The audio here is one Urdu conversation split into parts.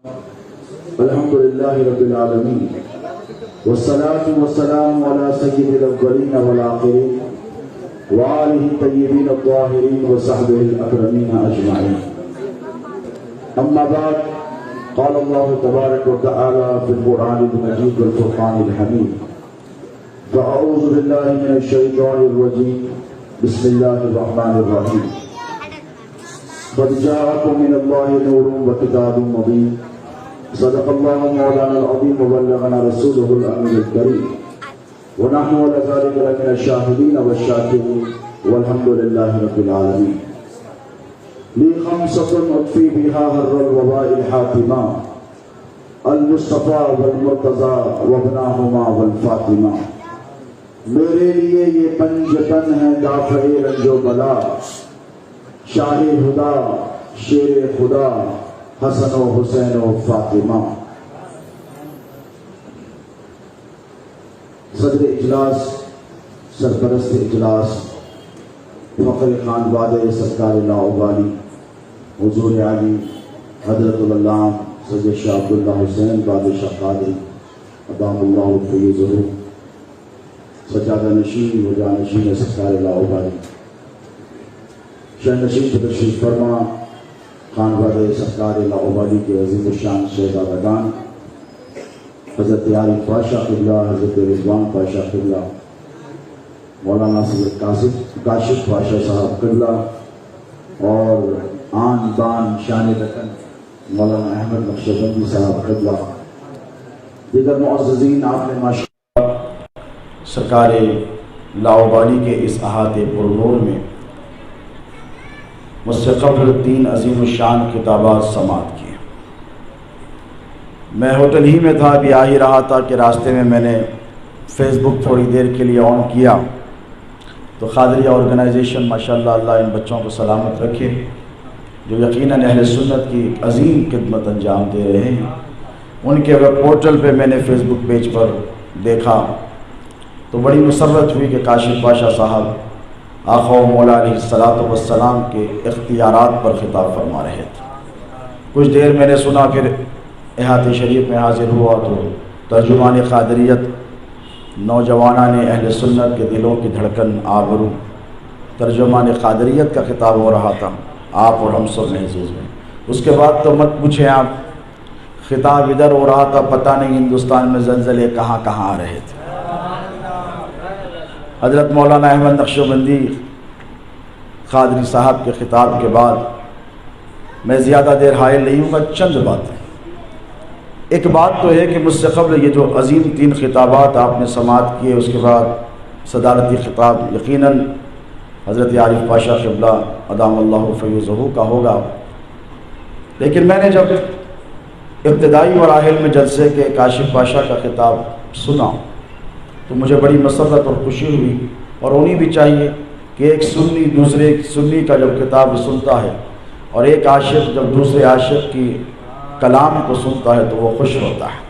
الحمد للہ رب العالمین والصلاة والسلام علی سید الاولین والآخرین وآلہ الطیبین الطاہرین وصحبہ الاکرمین اجمعین. اما بعد، قال اللہ تبارک وتعالی فی القرآن المجید والفرقان الحمید: فاعوذ باللہ من الشیطان الرجیم، بسم اللہ الرحمن الرحیم. قد جاءکم من اللہ نور وکتاب مبین، صدق اللہ مولانا العظیم وبلغنا رسولہ الامین الکریم، ونحن على ذلك لمن الشاهدين والشاكرين والحمد لله رب العالمين. لي خمسة أطفي بها هر الوباء الحاتمة: المصطفى والمرتضى وابناهما والفاطمة. میرے لیے یہ پنجتن ہے دافع رنج و بلا، شاہ ہدا شیر خدا حسن و حسین و فاطمہ. صدر اجلاس، سرپرست اجلاس، فخر خانواد سرکار لاؤبالی حضور علی حضرت العلامہ سید شاہ عبداللہ حسین بادشاہ قادری ادام اللہ فیضہ، سجادہ نشین و جانشین سرکار لاؤبالی، شہ نشین سے تشریف فرما خانواد سرکار لاؤبالی کے عظیم الشان شہزادگان حضرت عارف پاشا قبلہ، حضرت رضوان پاشا قبلہ، مولانا سید کاشف پاشا صاحب قبلہ، اور آن بان شان رکن مولانا احمد نقشبندی صاحب قبلہ، دیگر معززین، آپ نے ماشاءاللہ سرکار لاؤبالی کے اس احاطے پرنور میں مجھ سے قبل 3 عظیم الشان خطابات سماعت کیے. میں ہوٹل ہی میں تھا، ابھی آ ہی رہا تھا کہ راستے میں میں نے فیس بک تھوڑی دیر کے لیے آن کیا تو قادریہ آرگنائزیشن ماشاءاللہ اللہ ان بچوں کو سلامت رکھے جو یقیناً اہل سنت کی عظیم خدمت انجام دے رہے ہیں. ان کے ویب پورٹل پہ میں نے فیس بک پیج پر دیکھا تو بڑی مسرت ہوئی کہ کاشف پاشا صاحب آقا و مولا علیہ السلام کے اختیارات پر خطاب فرما رہے تھے. کچھ دیر میں نے سنا، پھر احاطے شریف میں حاضر ہوا تو ترجمان قادریت، نوجوانان اہل سنت کے دلوں کی دھڑکن آبرو، ترجمان قادریت کا خطاب ہو رہا تھا، آپ اور ہم سب محظوظ ہیں. اس کے بعد تو مت پوچھیں آپ، خطاب ادھر ہو رہا تھا، پتہ نہیں ہندوستان میں زلزلے کہاں کہاں آ رہے تھے. حضرت مولانا احمد نقشبندی قادری صاحب کے خطاب کے بعد میں زیادہ دیر حائل نہیں ہوں گا. چند باتیں. ایک بات تو ہے کہ مجھ سے قبل یہ جو عظیم 3 خطابات آپ نے سماعت کیے، اس کے بعد صدارتی خطاب یقیناً حضرت عارف پاشا قبلہ ادام اللہ فیضہ کا ہوگا. لیکن میں نے جب ابتدائی مراحل میں جلسے کے کاشف پاشا کا خطاب سنا تو مجھے بڑی مسرت اور خوشی ہوئی، اور ہونی بھی چاہیے کہ ایک سنی دوسرے سنی کا جب خطاب سنتا ہے اور ایک عاشق جب دوسرے عاشق کی کلام کو سنتا ہے تو وہ خوش ہوتا ہے.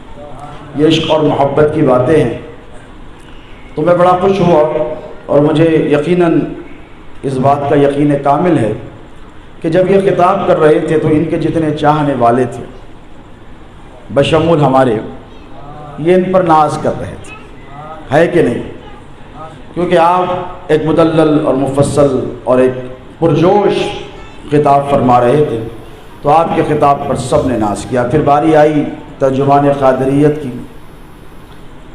یہ عشق اور محبت کی باتیں ہیں. تو میں بڑا خوش ہوا، اور مجھے یقیناً اس بات کا یقین کامل ہے کہ جب یہ خطاب کر رہے تھے تو ان کے جتنے چاہنے والے تھے بشمول ہمارے، یہ ان پر ناز کر رہے تھے، ہے کہ نہیں؟ کیونکہ آپ ایک مدلل اور مفصل اور ایک پرجوش خطاب فرما رہے تھے تو آپ کے خطاب پر سب نے ناز کیا. پھر باری آئی ترجمان قادریت کی،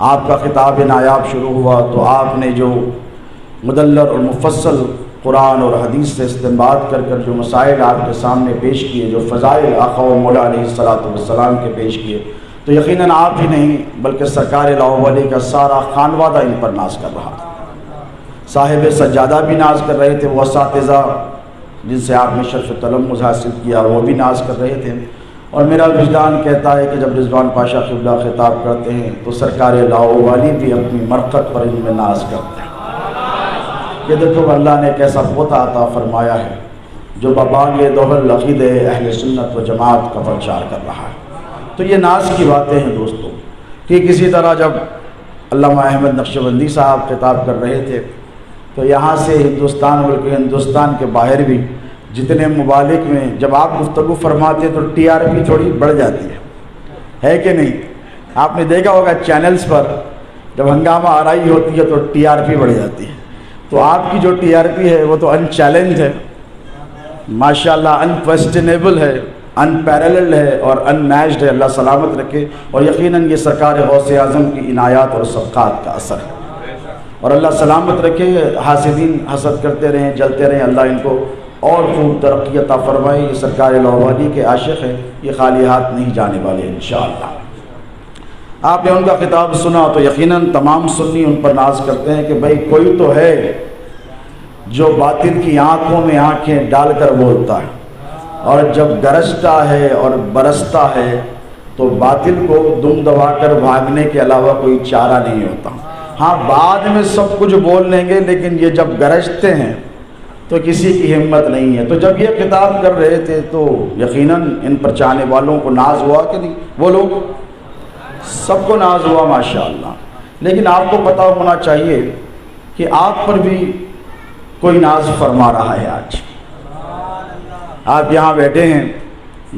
آپ کا خطاب نایاب شروع ہوا تو آپ نے جو مدلل اور مفصل قرآن اور حدیث سے استنباط کر کر جو مسائل آپ کے سامنے پیش کیے، جو فضائل آقا و مولا علیہ السلام کے پیش کیے، تو یقیناً آپ ہی نہیں بلکہ سرکار لاؤبالی کا سارا خانوادہ ان پر ناز کر رہا تھا. صاحب سجادہ بھی ناز کر رہے تھے، وہ اساتذہ جن سے آپ نے شرف تلمذ حاصل کیا وہ بھی ناز کر رہے تھے. اور میرا وجدان کہتا ہے کہ جب رضوان پاشا قبلہ خطاب کرتے ہیں تو سرکار لاؤبالی بھی اپنی مرقت پر ان میں ناز کرتے ہیں کہ دیکھو اللہ نے کیسا پوتا عطا فرمایا ہے جو ببانگ دوہل عقیدہ اہل سنت و جماعت کا پرچار کر رہا ہے. تو یہ ناز کی باتیں ہیں دوستوں. کہ کسی طرح جب علامہ احمد نقشبندی صاحب خطاب کر رہے تھے تو یہاں سے ہندوستان بلکہ ہندوستان کے باہر بھی جتنے ممالک میں جب آپ گفتگو فرماتے تو TRP تھوڑی بڑھ جاتی ہے. ہے کہ نہیں؟ آپ نے دیکھا ہوگا چینلز پر جب ہنگامہ آرائی ہوتی ہے تو ٹی آر پی بڑھ جاتی ہے. تو آپ کی جو ٹی آر پی ہے وہ تو ان چیلنج ہے ماشاءاللہ، ان کویسچنیبل ہے، ان پیرلل ہے اور ان میچڈ ہے. اللہ سلامت رکھے. اور یقیناً یہ سرکار غوث اعظم کی عنایات اور صدقات کا اثر ہے. اور اللہ سلامت رکھے. حاسدین حسد کرتے رہیں، جلتے رہیں، اللہ ان کو اور خوب ترقی عطا فرمائے. یہ سرکار لاہوری کے عاشق ہیں، یہ خالی ہاتھ نہیں جانے والے انشاءاللہ. آپ نے ان کا خطاب سنا تو یقیناً تمام سنی ان پر ناز کرتے ہیں کہ بھائی کوئی تو ہے جو باطل کی آنکھوں میں آنکھیں ڈال کر بولتا ہے، اور جب گرجتا ہے اور برستا ہے تو باطل کو دم دبا کر بھاگنے کے علاوہ کوئی چارہ نہیں ہوتا. ہاں بعد میں سب کچھ بول لیں گے، لیکن یہ جب گرجتے ہیں تو کسی کی ہمت نہیں ہے. تو جب یہ خطاب کر رہے تھے تو یقیناً ان پر چاہنے والوں کو ناز ہوا کہ نہیں؟ وہ لوگ سب کو ناز ہوا ماشاءاللہ. لیکن آپ کو پتہ ہونا چاہیے کہ آپ پر بھی کوئی ناز فرما رہا ہے. آج آپ یہاں بیٹھے ہیں،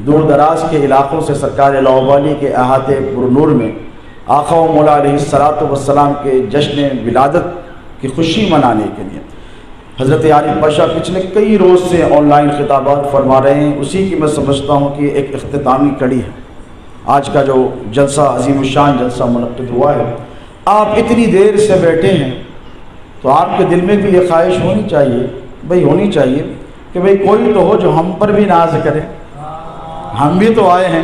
دور دراز کے علاقوں سے سرکار لاہوری کے احاطے پرنور میں آقا و مولا علیہ الصلوۃ والسلام کے جشن ولادت کی خوشی منانے کے لیے حضرت عارف پاشا پچھلے کئی روز سے آن لائن خطابات فرما رہے ہیں. اسی کی میں سمجھتا ہوں کہ ایک اختتامی کڑی ہے آج کا جو جلسہ، عظیم الشان جلسہ منعقد ہوا ہے. آپ اتنی دیر سے بیٹھے ہیں تو آپ کے دل میں بھی یہ خواہش ہونی چاہیے کہ بھئی کوئی تو ہو جو ہم پر بھی ناز کرے. ہم بھی تو آئے ہیں،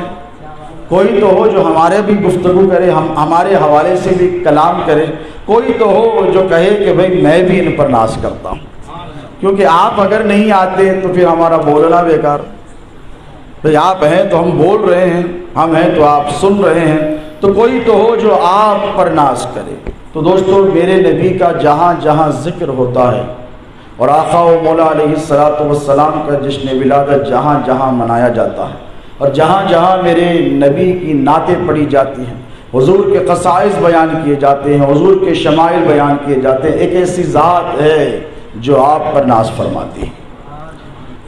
کوئی تو ہو جو ہمارے بھی گفتگو کرے، ہمارے حوالے سے بھی کلام کرے. کوئی تو ہو جو کہے کہ بھئی میں بھی ان پر ناز کرتا ہوں. کیونکہ آپ اگر نہیں آتے تو پھر ہمارا بولنا بیکار. بھئی آپ ہیں تو ہم بول رہے ہیں، ہم ہیں تو آپ سن رہے ہیں. تو کوئی تو ہو جو آپ پر ناز کرے. تو دوستو، میرے نبی کا جہاں جہاں ذکر ہوتا ہے اور آقا و مولا علیہ الصلوۃ والسلام کا جشن ولادت جہاں جہاں منایا جاتا ہے اور جہاں جہاں میرے نبی کی نعتیں پڑھی جاتی ہیں، حضور کے قصائص بیان کیے جاتے ہیں، حضور کے شمائل بیان کیے جاتے ہیں، ایک ایسی ذات ہے جو آپ پر ناز فرماتی ہے.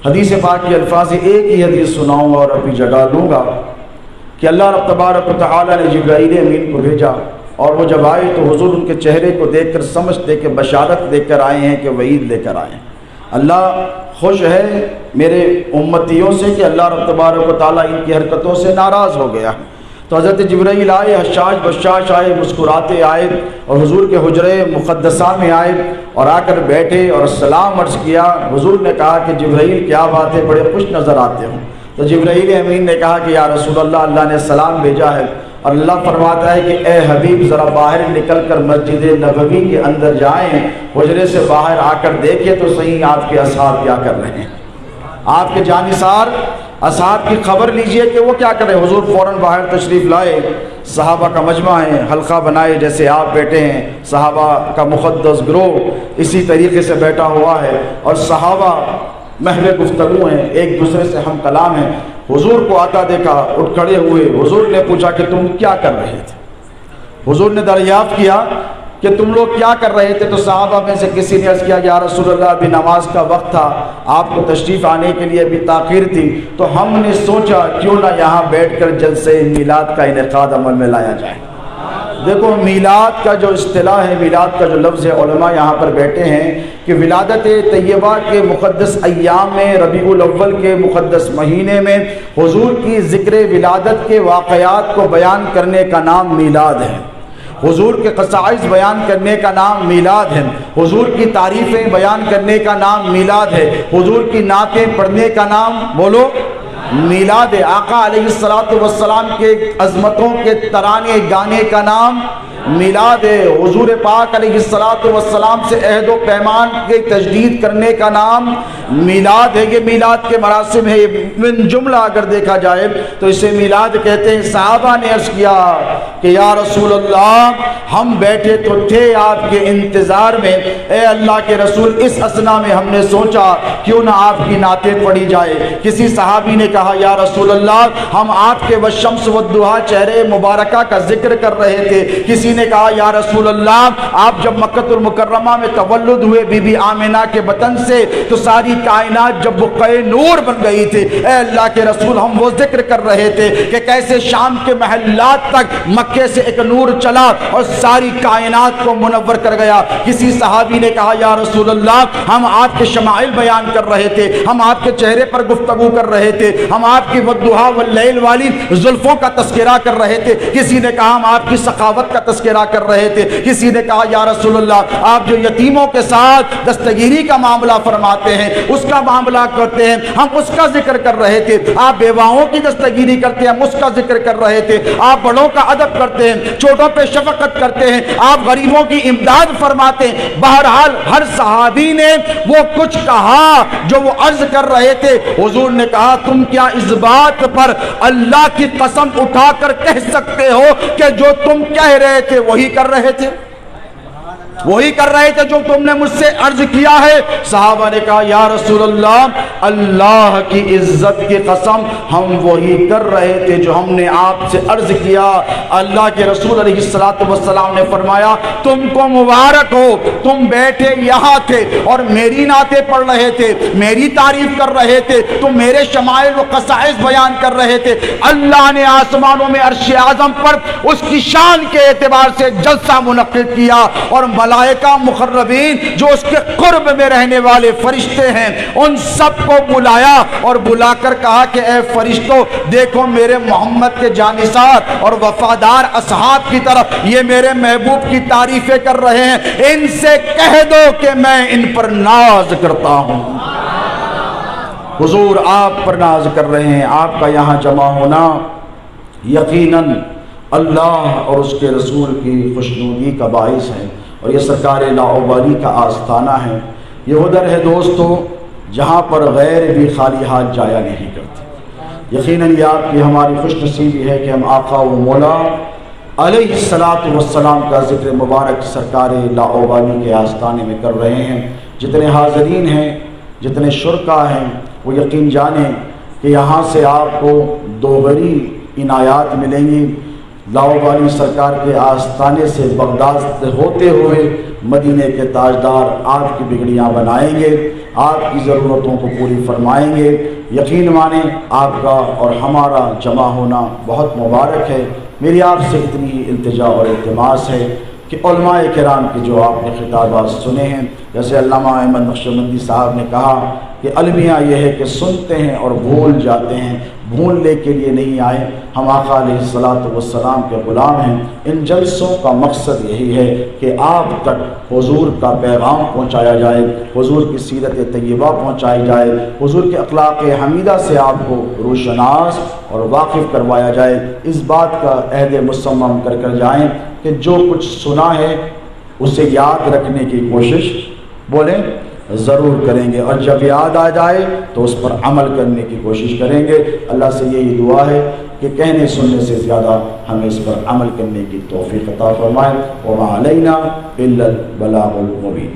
حدیث پاک کے الفاظ، ایک ہی حدیث سناؤں گا اور ابھی جگہ لوں گا کہ اللہ رب تبارک و تعالی نے جبرائیل امین کو بھیجا اور وہ جب آئے تو حضور ان کے چہرے کو دیکھ کر سمجھتے کہ بشارت لے کر آئے ہیں کہ وعید لے کر آئے ہیں. اللہ خوش ہے میرے امتیوں سے کہ اللہ رب تبارک و تعالیٰ ان کی حرکتوں سے ناراض ہو گیا. تو حضرت جبرائیل آئے، حشاش بشاش آئے، مسکراتے آئے اور حضور کے حجرے مقدسہ میں آئے اور آ کر بیٹھے اور سلام عرض کیا. حضور نے کہا کہ جبرائیل کیا بات ہے، بڑے خوش نظر آتے ہوں. تو جبرائیل امین نے کہا کہ یا رسول اللہ، اللہ نے سلام بھیجا ہے اور اللہ فرماتا ہے کہ اے حبیب ذرا باہر نکل کر مسجد نبوی کے اندر جائیں، حجرے سے باہر آ کر دیکھیں تو صحیح آپ کے اصحاب کیا کر رہے ہیں. آپ کے جانثار اصحاب کی خبر لیجئے کہ وہ کیا کر رہے ہیں. حضور فوراً باہر تشریف لائے. صحابہ کا مجمع ہے، حلقہ بنائے جیسے آپ بیٹھے ہیں. صحابہ کا مقدس گروہ اسی طریقے سے بیٹھا ہوا ہے اور صحابہ محو گفتگو ہیں، ایک دوسرے سے ہم کلام ہیں. حضور کو آتا دیکھا، اٹھ کھڑے ہوئے. حضور نے پوچھا کہ تم کیا کر رہے تھے. حضور نے دریافت کیا کہ تم لوگ کیا کر رہے تھے. تو صحابہ میں سے کسی نے عرض کیا کہ یا رسول اللہ، ابھی نماز کا وقت تھا، آپ کو تشریف آنے کے لیے ابھی تاخیر تھی، تو ہم نے سوچا کیوں نہ یہاں بیٹھ کر جلسے میلاد کا انعقاد عمل میں لایا جائے. دیکھو میلاد کا جو اصطلاح ہے، میلاد کا جو لفظ ہے، علماء یہاں پر بیٹھے ہیں کہ ولادت طیبہ کے مقدس ایام میں، ربیع الاول کے مقدس مہینے میں حضور کی ذکر ولادت کے واقعات کو بیان کرنے کا نام میلاد ہے. حضور کے قصائص بیان کرنے کا نام میلاد ہے. حضور کی تعریفیں بیان کرنے کا نام میلاد ہے. حضور کی نعتیں پڑھنے کا نام بولو میلاد ہے. آقا علیہ الصلوۃ والسلام کے عظمتوں کے ترانے گانے کا نام میلاد ہے. حضور پاک علیہ الصلوۃ والسلام سے عہد و پیمان کے تجدید کرنے کا نام میلاد ہے. یہ میلاد کے مراسم ہے. من جملہ اگر دیکھا جائے تو اسے میلاد کہتے ہیں. صحابہ نے عرض کیا کہ یا رسول اللہ ہم بیٹھے تو تھے آپ کے انتظار میں، اے اللہ کے رسول اس اسنا میں ہم نے سوچا کیوں نہ آپ کی نعتیں پڑھی جائے۔ کسی صحابی نے کہا یا رسول اللہ ہم آپ کے والشمس والضحیٰ چہرے مبارکہ کا ذکر کر رہے تھے۔ کسی نے کہا یا رسول اللہ آپ جب مکہ المکرمہ میں تولد ہوئے بی بی آمنہ کے بطن سے تو ساری کائنات جب بقعہ نور بن گئی تھی، اے اللہ کے رسول ہم وہ ذکر کر رہے تھے کہ کیسے شام کے محلات تک مکے سے ایک نور چلا اور ساری کائنات کو منور کر گیا۔ کسی صحابی نے کہا یا رسول اللہ ہم آپ کے شمائل بیان کر رہے تھے، ہم آپ کے چہرے پر گفتگو کر رہے تھے، ہم آپ کی والضحیٰ واللیل والی زلفوں کا تذکرہ کر رہے تھے۔ کسی نے کہا ہم آپ کی سخاوت کا تذکرہ کر رہے تھے۔ کسی نے کہا یا رسول اللہ آپ جو یتیموں کے ساتھ دستگیری کا معاملہ فرماتے ہیں، اس کا معاملہ کرتے ہیں، ہم اس کا ذکر کر رہے تھے۔ آپ بیواؤں کی دستگیری کرتے ہیں، ہم اس کا ذکر کر رہے تھے۔ آپ بڑوں کا ادب کرتے ہیں، چھوٹوں پہ شفقت کرتے ہیں، آپ غریبوں کی امداد فرماتے ہیں۔ بہرحال ہر صحابی نے وہ کچھ کہا جو وہ عرض کر رہے تھے۔ حضور نے کہا تم کیا اس بات پر اللہ کی قسم اٹھا کر کہہ سکتے ہو کہ جو تم کہہ رہے تھے وہی کر رہے تھے، وہی کر رہے تھے جو تم نے مجھ سے عرض کیا ہے؟ صحابہ نے کہا یا رسول اللہ اللہ کی عزت کی قسم ہم وہی کر رہے تھے جو ہم نے آپ سے عرض کیا۔ اللہ کے رسول علیہ الصلوۃ والسلام نے فرمایا تم کو مبارک ہو، تم بیٹھے یہاں تھے اور میری نعتیں پڑھ رہے تھے، میری تعریف کر رہے تھے، تم میرے شمائل و خصائص بیان کر رہے تھے۔ اللہ نے آسمانوں میں عرش اعظم پر اس کی شان کے اعتبار سے جلسہ منعقد کیا اور ملائکہ مقربین جو اس کے قرب میں رہنے والے فرشتے ہیں ان سب کو بلایا اور بلا کر کہا کہ اے فرشتوں دیکھو میرے محمد کے جانثار اور وفادار اصحاب کی طرف یہ میرے محبوب کی تعریفیں کر رہے ہیں، ان سے کہہ دو کہ میں ان پر ناز کرتا ہوں۔ حضور آپ پر ناز کر رہے ہیں۔ آپ کا یہاں جمع ہونا یقیناً اللہ اور اس کے رسول کی خوشنودی کا باعث ہے اور یہ سرکار لاابالی کا آستانہ ہے۔ یہ ادھر ہے دوستو جہاں پر غیر بھی خالی ہاتھ جایا نہیں کرتے۔ یقیناً یہ آپ کی ہماری خوش نصیبی ہے کہ ہم آقا و مولا علیہ السلام کا ذکر مبارک سرکار لاابالی کے آستانے میں کر رہے ہیں۔ جتنے حاضرین ہیں، جتنے شرکا ہیں، وہ یقین جانیں کہ یہاں سے آپ کو دوبری عنایات ملیں گی۔ لاابالی سرکار کے آستانے سے بغداد سے ہوتے ہوئے مدینے کے تاجدار آپ کی بگڑیاں بنائیں گے، آپ کی ضرورتوں کو پوری فرمائیں گے۔ یقین مانیں آپ کا اور ہمارا جمع ہونا بہت مبارک ہے۔ میری آپ سے اتنی ہی التجا اور التماس ہے کہ علماء کرام کے جو آپ نے خطابات سنے ہیں، جیسے علامہ احمد نقشبندی صاحب نے کہا کہ المیہ یہ ہے کہ سنتے ہیں اور بھول جاتے ہیں، بھولنے کے لیے نہیں آئے۔ ہم آقا علیہ السلام کے غلام ہیں۔ ان جلسوں کا مقصد یہی ہے کہ آپ تک حضور کا پیغام پہنچایا جائے، حضور کی سیرت طیبہ پہنچائی جائے، حضور کے اخلاق حمیدہ سے آپ کو روشناس اور واقف کروایا جائے۔ اس بات کا عہد مصمم کر جائیں کہ جو کچھ سنا ہے اسے یاد رکھنے کی کوشش بولیں ضرور کریں گے، اور جب یاد آ جائے تو اس پر عمل کرنے کی کوشش کریں گے۔ اللہ سے یہی دعا ہے کہ کہنے سننے سے زیادہ ہمیں اس پر عمل کرنے کی توفیق عطا فرمائے۔ وما علینا الا البلاغ المبین۔